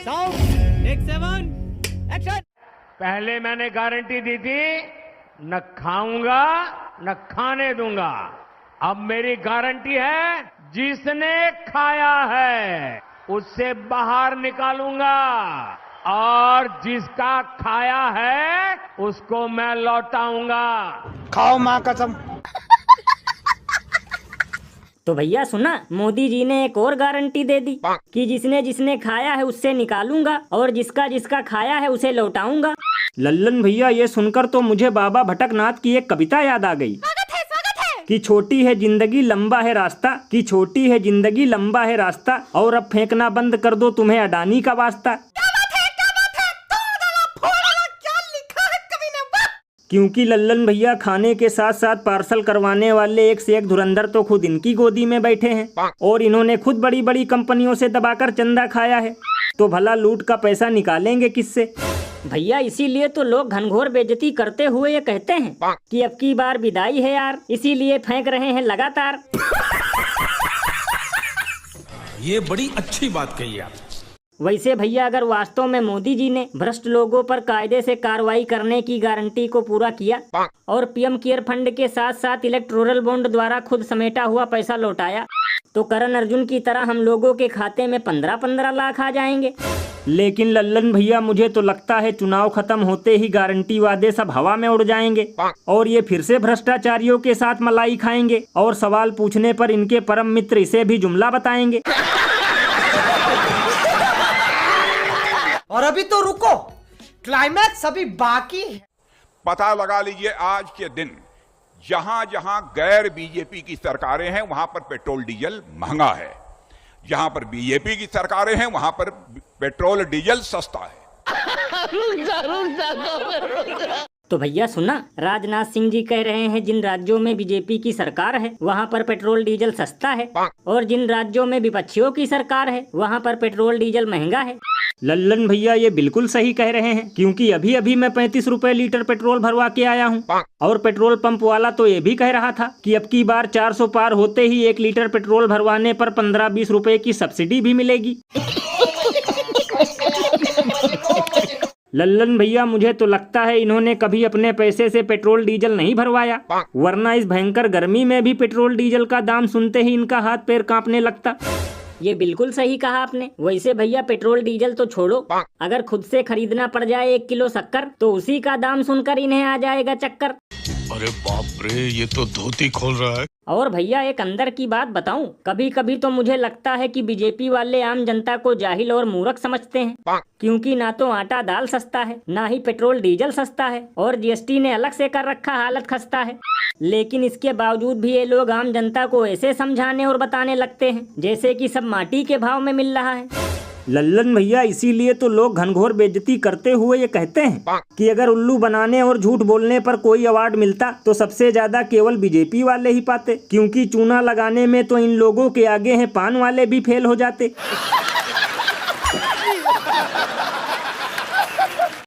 Sound take 7 action. पहले मैंने guarantee दी थी न खाऊंगा न खाने दूंगा। अब मेरी गारंटी है जिसने खाया है उससे बाहर निकालूंगा और जिसका खाया है उसको मैं लौटाऊंगा। खाओ माँ कसम। तो भैया सुना, मोदी जी ने एक और गारंटी दे दी कि जिसने जिसने खाया है उससे निकालूंगा और जिसका जिसका खाया है उसे लौटाऊंगा। लल्लन भैया, ये सुनकर तो मुझे बाबा भटकनाथ की एक कविता याद आ गई। स्वागत है। कि छोटी है जिंदगी लंबा है रास्ता, कि छोटी है जिंदगी लंबा है रास्ता, और अब फेंकना बंद कर दो तुम्हें अडानी का वास्ता। क्योंकि लल्लन भैया खाने के साथ साथ पार्सल करवाने वाले एक से एक धुरंधर तो खुद इनकी गोदी में बैठे हैं और इन्होंने खुद बड़ी बड़ी कंपनियों से दबाकर चंदा खाया है। तो भला लूट का पैसा निकालेंगे किससे? भैया इसीलिए तो लोग घनघोर बेइज्जती करते हुए ये कहते हैं कि अब की बार विदाई है यार, इसीलिए फेंक रहे हैं लगातार। ये बड़ी अच्छी बात कही आप। वैसे भैया अगर वास्तव में मोदी जी ने भ्रष्ट लोगों पर कायदे से कार्रवाई करने की गारंटी को पूरा किया और पीएम केयर फंड के साथ साथ इलेक्टोरल बॉन्ड द्वारा खुद समेटा हुआ पैसा लौटाया, तो करण अर्जुन की तरह हम लोगों के खाते में 15-15 लाख आ जाएंगे। लेकिन लल्लन भैया, मुझे तो लगता है चुनाव खत्म होते ही गारंटी वादे सब हवा में उड़ जाएंगे और ये फिर से भ्रष्टाचारियों के साथ मलाई खाएंगे और सवाल पूछने पर इनके परम मित्र इसे भी जुमला बताएंगे। और अभी तो रुको, क्लाइमैक्स अभी बाकी है। पता लगा लीजिए आज के दिन जहां जहां गैर बीजेपी की सरकारें हैं वहां पर पेट्रोल डीजल महंगा है, जहां पर बीजेपी की सरकारें हैं वहां पर पेट्रोल डीजल सस्ता है। तो भैया सुना, राजनाथ सिंह जी कह रहे हैं जिन राज्यों में बीजेपी की सरकार है वहां पर पेट्रोल डीजल सस्ता है और जिन राज्यों में विपक्षियों की सरकार है वहां पर पेट्रोल डीजल महंगा है। लल्लन भैया ये बिल्कुल सही कह रहे हैं, क्योंकि अभी अभी मैं 35 रुपए लीटर पेट्रोल भरवा के आया हूँ और पेट्रोल पंप वाला तो ये भी कह रहा था कि अब की बार 400 पार होते ही 1 लीटर पेट्रोल भरवाने पर 15-20 रुपए की सब्सिडी भी मिलेगी। लल्लन भैया, मुझे तो लगता है इन्होंने कभी अपने पैसे से पेट्रोल डीजल नहीं भरवाया, वरना इस भयंकर गर्मी में भी पेट्रोल डीजल का दाम सुनते ही इनका हाथ पैर कांपने लगता। ये बिल्कुल सही कहा आपने। वैसे भैया पेट्रोल डीजल तो छोड़ो, अगर खुद से खरीदना पड़ जाए 1 किलो शक्कर तो उसी का दाम सुनकर इन्हें आ जाएगा चक्कर। अरे बाप रे, ये तो धोती खोल रहा है। और भैया एक अंदर की बात बताऊं, कभी कभी तो मुझे लगता है कि बीजेपी वाले आम जनता को जाहिल और मूर्ख समझते हैं, क्योंकि ना तो आटा दाल सस्ता है, ना ही पेट्रोल डीजल सस्ता है और जीएसटी ने अलग से कर रखा, हालत खस्ता है। लेकिन इसके बावजूद भी ये लोग आम जनता को ऐसे समझाने और बताने लगते हैं जैसे कि सब माटी के भाव में मिल रहा है। लल्लन भैया, इसीलिए तो लोग घनघोर बेइज्जती करते हुए ये कहते हैं कि अगर उल्लू बनाने और झूठ बोलने पर कोई अवार्ड मिलता तो सबसे ज्यादा केवल बीजेपी वाले ही पाते, क्योंकि चूना लगाने में तो इन लोगों के आगे हैं पान वाले भी फेल हो जाते।